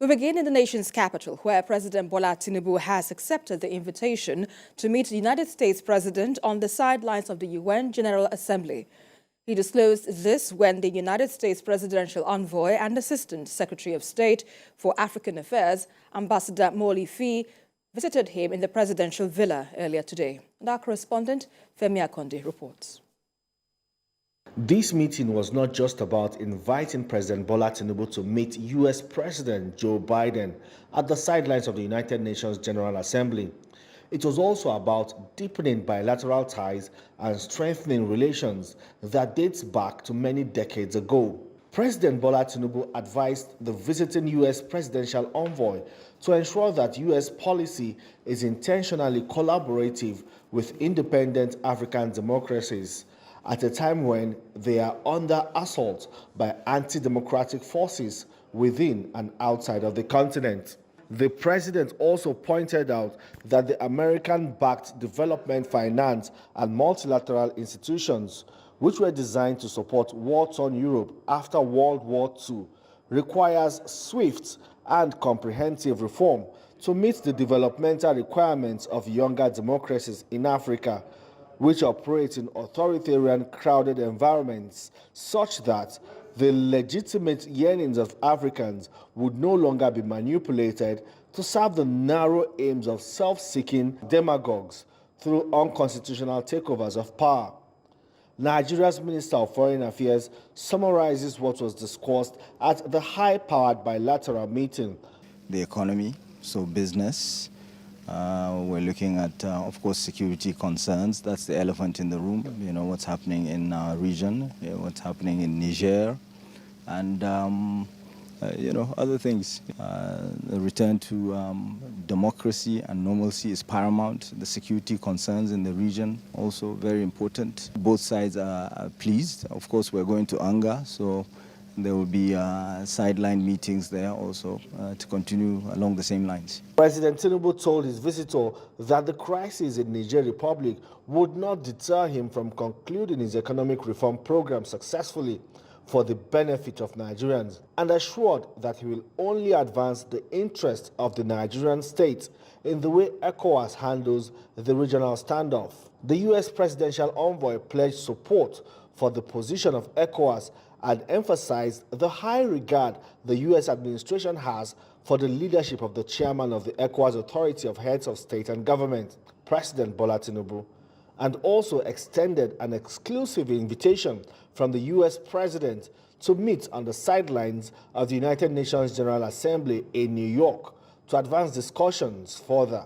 We begin in the nation's capital, where President Bola Tinubu has accepted the invitation to meet the United States President on the sidelines of the UN General Assembly. He disclosed this when the United States Presidential Envoy and Assistant Secretary of State for African Affairs, Ambassador Molly Phee, visited him in the presidential villa earlier today. And our correspondent, Femi Akonde, reports. This meeting was not just about inviting President Bola Tinubu to meet U.S. President Joe Biden at the sidelines of the United Nations General Assembly. It was also about deepening bilateral ties and strengthening relations that dates back to many decades ago. President Bola Tinubu advised the visiting U.S. presidential envoy to ensure that U.S. policy is intentionally collaborative with independent African democracies at a time when they are under assault by anti-democratic forces within and outside of the continent. The president also pointed out that the American-backed development finance and multilateral institutions, which were designed to support war-torn Europe after World War II, requires swift and comprehensive reform to meet the developmental requirements of younger democracies in Africa, which operate in authoritarian, crowded environments, such that the legitimate yearnings of Africans would no longer be manipulated to serve the narrow aims of self-seeking demagogues through unconstitutional takeovers of power. Nigeria's Minister of Foreign Affairs summarizes what was discussed at the high-powered bilateral meeting. The economy, so business. We're looking at, of course, security concerns. That's the elephant in the room. You know, what's happening in our region, what's happening in Niger, and, other things. The return to democracy and normalcy is paramount. The security concerns in the region also very important. Both sides are pleased. Of course, we're going to UNGA, so there will be sideline meetings there also to continue along the same lines. President Tinubu told his visitor that the crisis in Niger Republic would not deter him from concluding his economic reform program successfully for the benefit of Nigerians, and assured that he will only advance the interests of the Nigerian state in the way ECOWAS handles the regional standoff. The U.S. presidential envoy pledged support for the position of ECOWAS and emphasized the high regard the U.S. administration has for the leadership of the chairman of the ECOWAS Authority of Heads of State and Government, President Bola Tinubu, and also extended an exclusive invitation from the U.S. president to meet on the sidelines of the United Nations General Assembly in New York to advance discussions further.